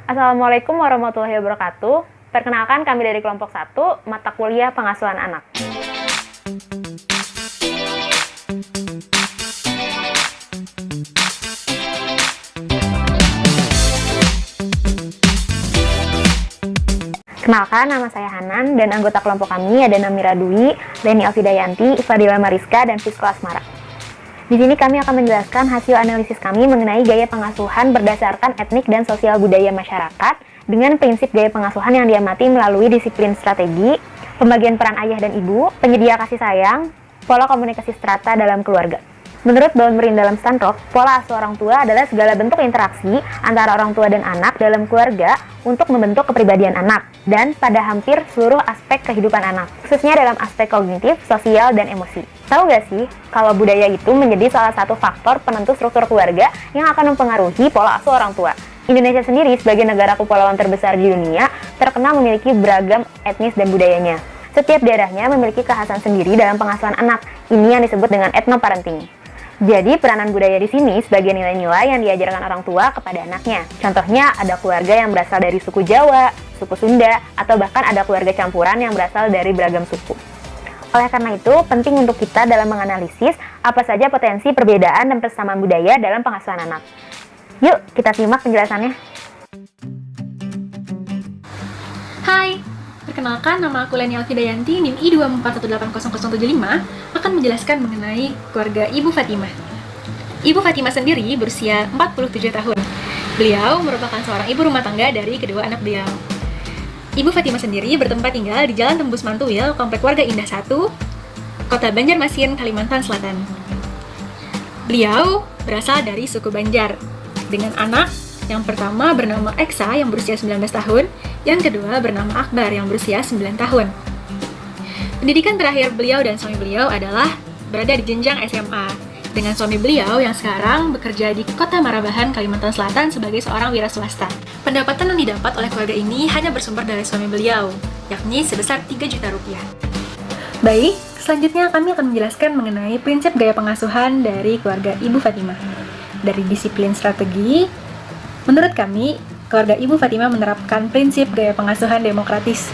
Assalamualaikum warahmatullahi wabarakatuh. Perkenalkan kami dari kelompok 1, mata kuliah pengasuhan anak. Kenalkan, nama saya Hanan dan anggota kelompok kami ada Namira Dwi, Leni Alfidayanti, Fadila Mariska, dan Fiskal Asmara. Di sini kami akan menjelaskan hasil analisis kami mengenai gaya pengasuhan berdasarkan etnik dan sosial budaya masyarakat dengan prinsip gaya pengasuhan yang diamati melalui disiplin strategi, pembagian peran ayah dan ibu, penyedia kasih sayang, pola komunikasi strata dalam keluarga. Menurut Ballmerin dalam Stanrock, pola asuh orang tua adalah segala bentuk interaksi antara orang tua dan anak dalam keluarga untuk membentuk kepribadian anak dan pada hampir seluruh aspek kehidupan anak, khususnya dalam aspek kognitif, sosial, dan emosi. Tahu gak sih, kalau budaya itu menjadi salah satu faktor penentu struktur keluarga yang akan mempengaruhi pola asuh orang tua. Indonesia sendiri sebagai negara kepulauan terbesar di dunia terkenal memiliki beragam etnis dan budayanya. Setiap daerahnya memiliki kekhasan sendiri dalam pengasuhan anak. Ini yang disebut dengan ethnoparenting. Jadi peranan budaya di sini sebagai nilai-nilai yang diajarkan orang tua kepada anaknya. Contohnya ada keluarga yang berasal dari suku Jawa, suku Sunda, atau bahkan ada keluarga campuran yang berasal dari beragam suku. Oleh karena itu, penting untuk kita dalam menganalisis apa saja potensi perbedaan dan persamaan budaya dalam pengasuhan anak. Yuk, kita simak penjelasannya. Hai, perkenalkan nama aku Leni Alfidayanti, NIM I241800075, akan menjelaskan mengenai keluarga Ibu Fatimah. Ibu Fatimah sendiri berusia 47 tahun. Beliau merupakan seorang ibu rumah tangga dari kedua anak beliau. Ibu Fatimah sendiri bertempat tinggal di Jalan Tembus Mantuil, Komplek Warga Indah 1, Kota Banjarmasin, Kalimantan Selatan. Beliau berasal dari suku Banjar, dengan anak yang pertama bernama Eksa yang berusia 19 tahun, yang kedua bernama Akbar yang berusia 9 tahun. Pendidikan terakhir beliau dan suami beliau adalah berada di jenjang SMA, dengan suami beliau yang sekarang bekerja di Kota Marabahan, Kalimantan Selatan sebagai seorang wira swasta. Pendapatan yang didapat oleh keluarga ini hanya bersumber dari suami beliau, yakni sebesar 3 juta rupiah. Baik, selanjutnya kami akan menjelaskan mengenai prinsip gaya pengasuhan dari keluarga Ibu Fatimah. Dari disiplin strategi, menurut kami, keluarga Ibu Fatimah menerapkan prinsip gaya pengasuhan demokratis.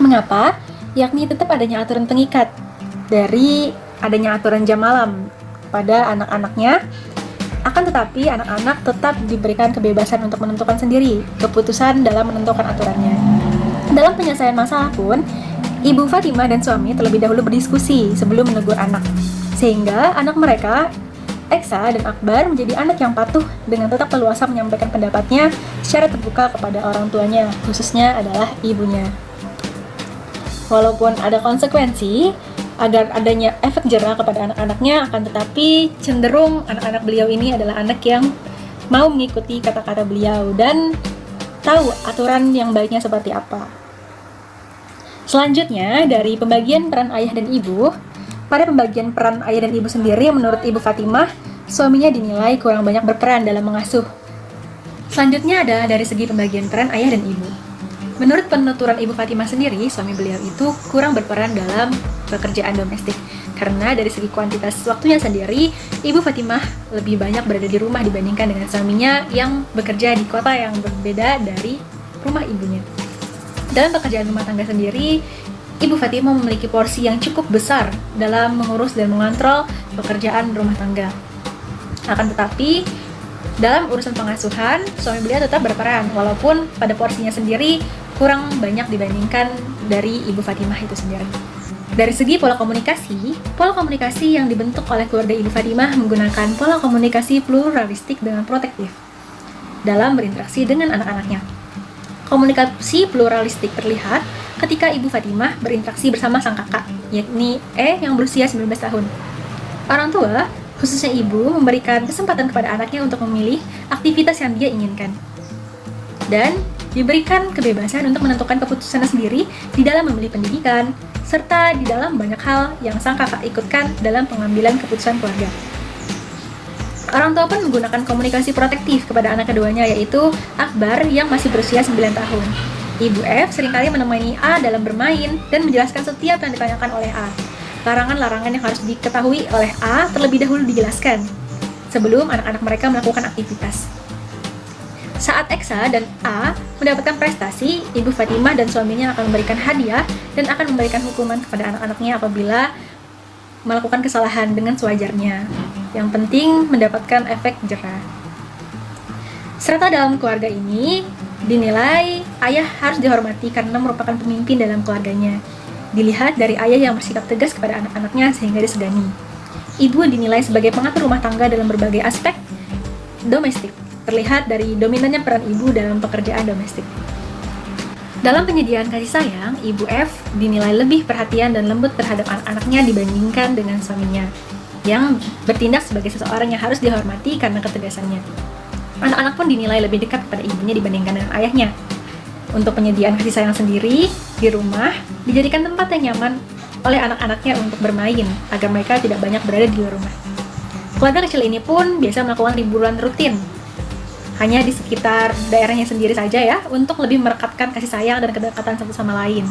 Mengapa? Yakni tetap adanya aturan pengikat dari adanya aturan jam malam pada anak-anaknya, akan tetapi anak-anak tetap diberikan kebebasan untuk menentukan sendiri keputusan dalam menentukan aturannya. Dalam penyelesaian masalah pun, Ibu Fatimah dan suami terlebih dahulu berdiskusi sebelum menegur anak, sehingga anak mereka, Eksa dan Akbar, menjadi anak yang patuh dengan tetap leluasa menyampaikan pendapatnya secara terbuka kepada orang tuanya, khususnya adalah ibunya. Walaupun ada konsekuensi agar adanya efek jera kepada anak-anaknya, akan tetapi cenderung anak-anak beliau ini adalah anak yang mau mengikuti kata-kata beliau dan tahu aturan yang baiknya seperti apa. Selanjutnya, dari pembagian peran ayah dan ibu, pada pembagian peran ayah dan ibu sendiri, menurut Ibu Fatimah, suaminya dinilai kurang banyak berperan dalam mengasuh. Selanjutnya ada dari segi pembagian peran ayah dan ibu. Menurut penuturan Ibu Fatimah sendiri, suami beliau itu kurang berperan dalam pekerjaan domestik. Karena dari segi kuantitas waktunya sendiri, Ibu Fatimah lebih banyak berada di rumah dibandingkan dengan suaminya yang bekerja di kota yang berbeda dari rumah ibunya. Dalam pekerjaan rumah tangga sendiri, Ibu Fatimah memiliki porsi yang cukup besar dalam mengurus dan mengontrol pekerjaan rumah tangga. Akan tetapi, dalam urusan pengasuhan, suami beliau tetap berperan, walaupun pada porsinya sendiri kurang banyak dibandingkan dari Ibu Fatimah itu sendiri. Dari segi pola komunikasi yang dibentuk oleh keluarga Ibu Fatimah menggunakan pola komunikasi pluralistik dengan protektif dalam berinteraksi dengan anak-anaknya. Komunikasi pluralistik terlihat ketika Ibu Fatimah berinteraksi bersama sang kakak, yakni yang berusia 19 tahun. Orang tua, khususnya ibu, memberikan kesempatan kepada anaknya untuk memilih aktivitas yang dia inginkan. Dan diberikan kebebasan untuk menentukan keputusannya sendiri di dalam memilih pendidikan, serta di dalam banyak hal yang sang kakak ikutkan dalam pengambilan keputusan keluarga. Orang tua pun menggunakan komunikasi protektif kepada anak keduanya, yaitu Akbar yang masih berusia 9 tahun. Ibu F seringkali menemani A dalam bermain dan menjelaskan setiap yang ditanyakan oleh A. Larangan-larangan yang harus diketahui oleh A terlebih dahulu dijelaskan sebelum anak-anak mereka melakukan aktivitas. Saat Eksa dan A mendapatkan prestasi, Ibu Fatimah dan suaminya akan memberikan hadiah dan akan memberikan hukuman kepada anak-anaknya apabila melakukan kesalahan dengan sewajarnya. Yang penting mendapatkan efek jera. Serta dalam keluarga ini dinilai ayah harus dihormati karena merupakan pemimpin dalam keluarganya. Dilihat dari ayah yang bersikap tegas kepada anak-anaknya sehingga disegani. Ibu dinilai sebagai pengatur rumah tangga dalam berbagai aspek domestik. Terlihat dari dominannya peran ibu dalam pekerjaan domestik. Dalam penyediaan kasih sayang, Ibu F dinilai lebih perhatian dan lembut terhadap anak-anaknya dibandingkan dengan suaminya, yang bertindak sebagai seseorang yang harus dihormati karena ketegasannya. Anak-anak pun dinilai lebih dekat kepada ibunya dibandingkan dengan ayahnya. Untuk penyediaan kasih sayang sendiri, di rumah dijadikan tempat yang nyaman oleh anak-anaknya untuk bermain, agar mereka tidak banyak berada di luar rumah. Keluarga kecil ini pun biasa melakukan liburan rutin, hanya di sekitar daerahnya sendiri saja ya, untuk lebih merekatkan kasih sayang dan kedekatan satu sama lain.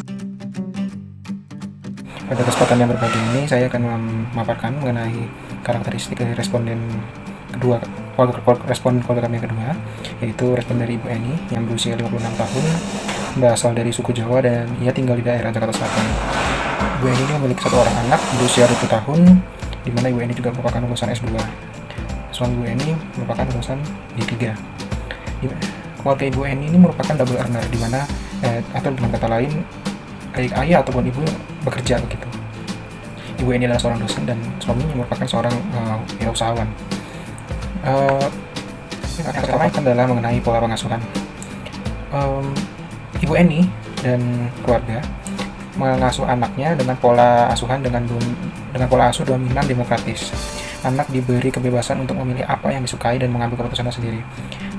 Pada kesempatan yang berbagi ini, saya akan memaparkan mengenai karakteristik dari responden kedua, respon keluarga kami yang kedua, yaitu respon dari Ibu Eni yang berusia 56 tahun, berasal dari suku Jawa dan ia tinggal di daerah Jakarta Selatan. Ibu Eni ini memiliki satu orang anak berusia 20 tahun, di mana Ibu Eni juga merupakan lulusan S2. Suami Ibu Eni merupakan lulusan D3. Keluarga Ibu Eni ini merupakan double earner, di mana atau dengan kata lain, baik ayah ataupun ibu bekerja begitu. Ibu Eni adalah seorang dosen dan suaminya merupakan seorang wirausahawan. Yang pertama adalah mengenai pola pengasuhan. Ibu Eni dan keluarga mengasuh anaknya dengan pola asuhan dengan pola asuh dominan demokratis. Anak diberi kebebasan untuk memilih apa yang disukai dan mengambil keputusannya sendiri.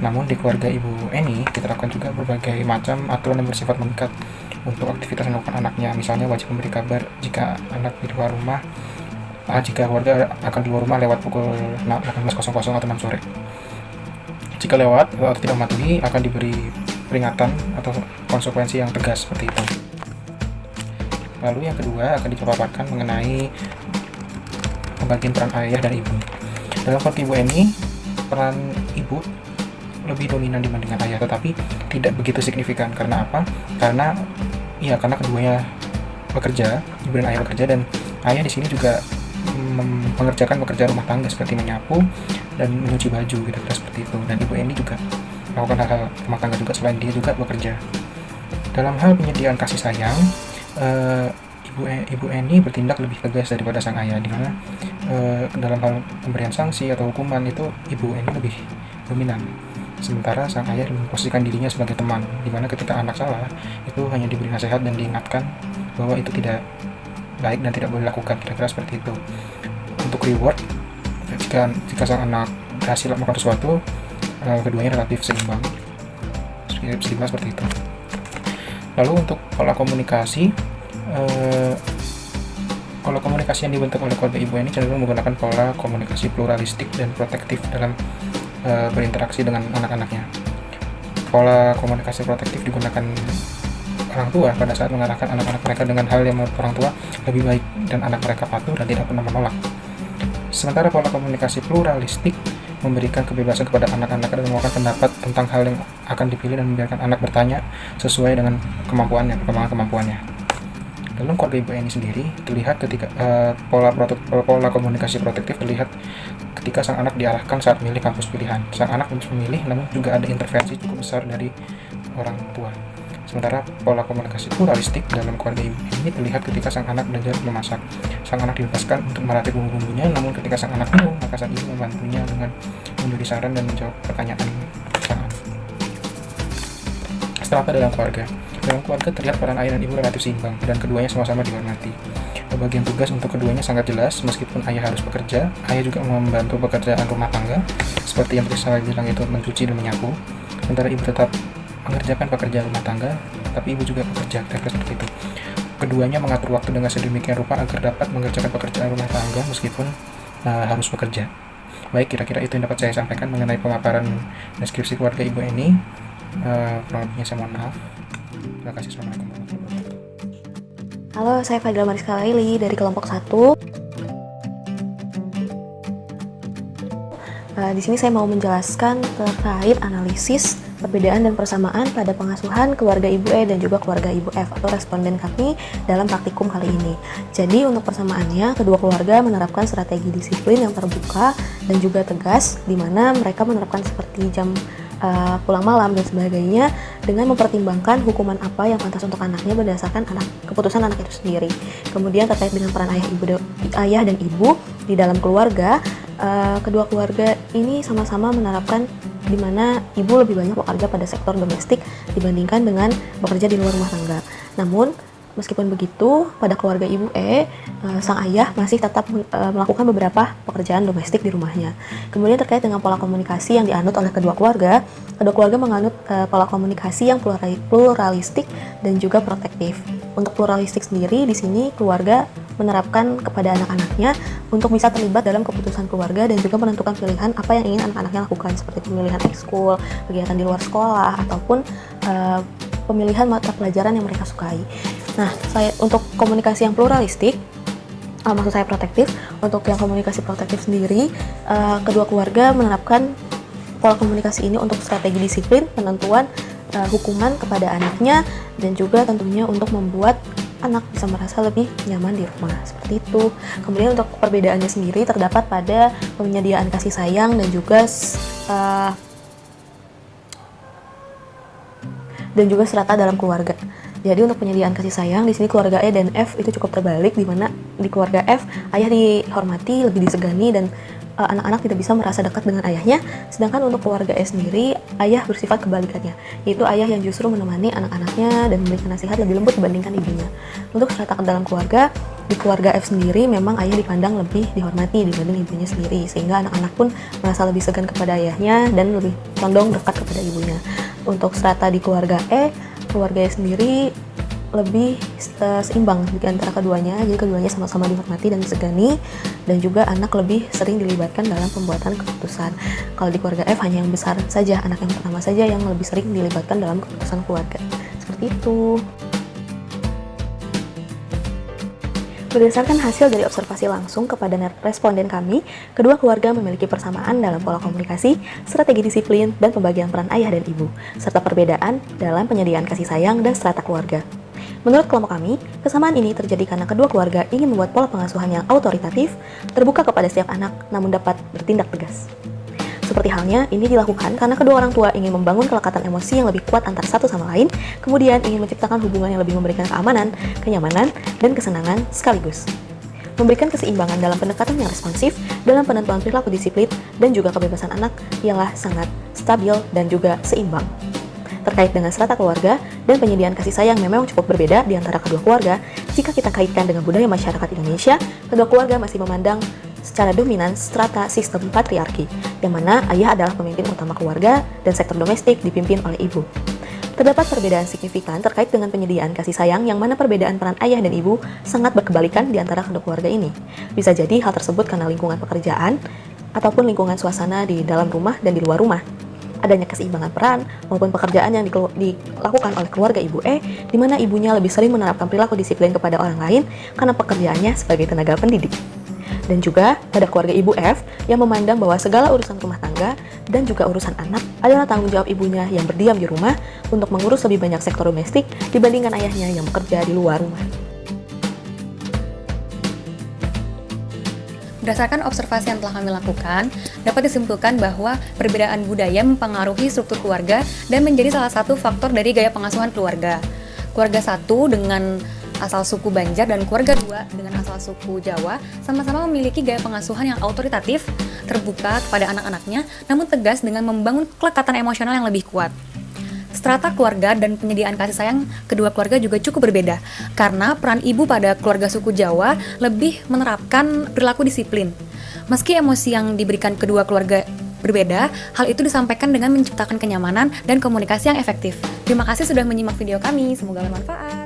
Namun di keluarga Ibu Eni diterapkan juga berbagai macam aturan yang bersifat mengikat untuk aktivitas yang dilakukan anaknya. Misalnya wajib memberi kabar jika anak di luar rumah, jika keluarga akan di luar rumah lewat pukul 18.00 atau 6 sore. Jika lewat atau tidak mematuhi akan diberi peringatan atau konsekuensi yang tegas seperti itu. Lalu yang kedua akan dipaparkan mengenai pembagian peran ayah dan ibu. Dalam keluarga Ibu Eni, peran ibu lebih dominan dibandingkan ayah, tetapi tidak begitu signifikan. Karena apa? Karena keduanya bekerja, ibu dan ayah bekerja, dan ayah di sini juga mengerjakan pekerjaan rumah tangga seperti menyapu dan mencuci baju, kira-kira seperti itu. Dan Ibu Eni juga melakukan hal-hal rumah tangga juga selain dia juga bekerja. Dalam hal penyediaan kasih sayang, Ibu Eni bertindak lebih tegas daripada sang ayah, di mana dalam hal pemberian sanksi atau hukuman itu Ibu Eni lebih dominan. Sementara sang ayah memposisikan dirinya sebagai teman, di mana ketika anak salah itu hanya diberi nasihat dan diingatkan bahwa itu tidak baik dan tidak boleh dilakukan, kira-kira seperti itu. Untuk reward, jika sang anak berhasil melakukan sesuatu, keduanya relatif seimbang seperti itu. Lalu untuk pola komunikasi, pola komunikasi yang dibentuk oleh keluarga Ibu Eni cenderung menggunakan pola komunikasi pluralistik dan protektif dalam berinteraksi dengan anak-anaknya. Pola komunikasi protektif digunakan orang tua pada saat mengarahkan anak-anak mereka dengan hal yang menurut orang tua lebih baik dan anak mereka patuh dan tidak pernah menolak. Sementara pola komunikasi pluralistik memberikan kebebasan kepada anak-anak dan mengeluarkan pendapat tentang hal yang akan dipilih dan membiarkan anak bertanya sesuai dengan perkembangan kemampuannya. Dalam keluarga Ibu Eni sendiri terlihat ketika pola komunikasi protektif terlihat ketika sang anak diarahkan saat memilih kampus pilihan. Sang anak harus memilih, namun juga ada intervensi cukup besar dari orang tua. Sementara pola komunikasi pluralistik dalam keluarga Ibu Eni terlihat ketika sang anak belajar memasak. Sang anak dibebaskan untuk meracik bumbu-bumbunya, namun ketika sang anak bingung, maka sang ibu membantunya dengan memberi saran dan menjawab pertanyaan sang anak. Strata dalam keluarga. Dalam keluarga terlihat peran ayah dan ibu relatif seimbang dan keduanya sama-sama dihormati. Bagian tugas untuk keduanya sangat jelas, meskipun ayah harus bekerja, ayah juga membantu pekerjaan rumah tangga, seperti yang saya bilang itu mencuci dan menyapu. Sementara ibu tetap mengerjakan pekerjaan rumah tangga, tapi ibu juga bekerja, seperti itu. Keduanya mengatur waktu dengan sedemikian rupa agar dapat mengerjakan pekerjaan rumah tangga meskipun harus bekerja. Baik, kira-kira itu yang dapat saya sampaikan mengenai pemaparan deskripsi keluarga Ibu Eni. Kurang lebihnya saya mohon maaf. Terima kasih. Assalamualaikum warahmatullahi wabarakatuh. Halo, saya Fadila Mariska Laili dari kelompok 1. Di sini saya mau menjelaskan terkait analisis perbedaan dan persamaan pada pengasuhan keluarga Ibu E dan juga keluarga Ibu F atau responden kami dalam praktikum kali ini. Jadi untuk persamaannya, kedua keluarga menerapkan strategi disiplin yang terbuka dan juga tegas, di mana mereka menerapkan seperti jam pulang malam dan sebagainya dengan mempertimbangkan hukuman apa yang pantas untuk anaknya berdasarkan keputusan anak itu sendiri. Kemudian terkait dengan peran ayah dan ibu di dalam keluarga, kedua keluarga ini sama-sama menerapkan di mana ibu lebih banyak bekerja pada sektor domestik dibandingkan dengan bekerja di luar rumah tangga. Namun meskipun begitu, pada keluarga Ibu E, sang ayah masih tetap melakukan beberapa pekerjaan domestik di rumahnya. Kemudian terkait dengan pola komunikasi yang dianut oleh kedua keluarga menganut pola komunikasi yang pluralistik dan juga protektif. Untuk pluralistik sendiri, di sini keluarga menerapkan kepada anak-anaknya untuk bisa terlibat dalam keputusan keluarga dan juga menentukan pilihan apa yang ingin anak-anaknya lakukan, seperti pemilihan ekskul, kegiatan di luar sekolah, ataupun pemilihan mata pelajaran yang mereka sukai. Nah, untuk komunikasi yang pluralistik, maksud saya protektif, untuk yang komunikasi protektif sendiri, kedua keluarga menerapkan pola komunikasi ini untuk strategi disiplin, penentuan hukuman kepada anaknya, dan juga tentunya untuk membuat anak bisa merasa lebih nyaman di rumah, seperti itu. Kemudian untuk perbedaannya sendiri terdapat pada penyediaan kasih sayang dan juga serata dalam keluarga. Jadi untuk penyediaan kasih sayang di sini keluarga E dan F itu cukup terbalik, di mana di keluarga F ayah dihormati, lebih disegani, dan anak-anak tidak bisa merasa dekat dengan ayahnya. Sedangkan untuk keluarga E sendiri, ayah bersifat kebalikannya, yaitu ayah yang justru menemani anak-anaknya dan memberikan nasihat lebih lembut dibandingkan ibunya. Untuk serata ke dalam keluarga, di keluarga F sendiri memang ayah dipandang lebih dihormati dibanding ibunya sendiri, sehingga anak-anak pun merasa lebih segan kepada ayahnya dan lebih condong dekat kepada ibunya. Untuk serata di keluarga E sendiri lebih seimbang di antara keduanya, jadi keduanya sama-sama dihormati dan disegani, dan juga anak lebih sering dilibatkan dalam pembuatan keputusan. Kalau di keluarga F hanya yang besar saja, anak yang pertama saja yang lebih sering dilibatkan dalam keputusan keluarga. Seperti itu. Berdasarkan hasil dari observasi langsung kepada responden kami, kedua keluarga memiliki persamaan dalam pola komunikasi, strategi disiplin, dan pembagian peran ayah dan ibu, serta perbedaan dalam penyediaan kasih sayang dan strata keluarga. Menurut kelompok kami, kesamaan ini terjadi karena kedua keluarga ingin membuat pola pengasuhan yang autoritatif, terbuka kepada setiap anak, namun dapat bertindak tegas. Seperti halnya, ini dilakukan karena kedua orang tua ingin membangun kelekatan emosi yang lebih kuat antara satu sama lain, kemudian ingin menciptakan hubungan yang lebih memberikan keamanan, kenyamanan, dan kesenangan sekaligus. Memberikan keseimbangan dalam pendekatan yang responsif, dalam penentuan perilaku disiplin, dan juga kebebasan anak ialah sangat stabil dan juga seimbang. Terkait dengan strata keluarga dan penyediaan kasih sayang memang cukup berbeda di antara kedua keluarga. Jika kita kaitkan dengan budaya masyarakat Indonesia, kedua keluarga masih memandang secara dominan strata sistem patriarki, yang mana ayah adalah pemimpin utama keluarga dan sektor domestik dipimpin oleh ibu. Terdapat perbedaan signifikan terkait dengan penyediaan kasih sayang, yang mana perbedaan peran ayah dan ibu sangat berkebalikan di antara kedua keluarga ini. Bisa jadi hal tersebut karena lingkungan pekerjaan ataupun lingkungan suasana di dalam rumah dan di luar rumah. Adanya keseimbangan peran maupun pekerjaan yang dilakukan oleh keluarga Ibu E, di mana ibunya lebih sering menerapkan perilaku disiplin kepada orang lain karena pekerjaannya sebagai tenaga pendidik. Dan juga pada keluarga Ibu F yang memandang bahwa segala urusan rumah tangga dan juga urusan anak adalah tanggung jawab ibunya yang berdiam di rumah untuk mengurus lebih banyak sektor domestik dibandingkan ayahnya yang bekerja di luar rumah. Berdasarkan observasi yang telah kami lakukan, dapat disimpulkan bahwa perbedaan budaya mempengaruhi struktur keluarga dan menjadi salah satu faktor dari gaya pengasuhan keluarga. Keluarga satu dengan asal suku Banjar dan keluarga dua dengan asal suku Jawa sama-sama memiliki gaya pengasuhan yang autoritatif, terbuka kepada anak-anaknya, namun tegas dengan membangun kelekatan emosional yang lebih kuat. Strata keluarga dan penyediaan kasih sayang kedua keluarga juga cukup berbeda, karena peran ibu pada keluarga suku Jawa lebih menerapkan perilaku disiplin. Meski emosi yang diberikan kedua keluarga berbeda, hal itu disampaikan dengan menciptakan kenyamanan dan komunikasi yang efektif. Terima kasih sudah menyimak video kami, semoga bermanfaat.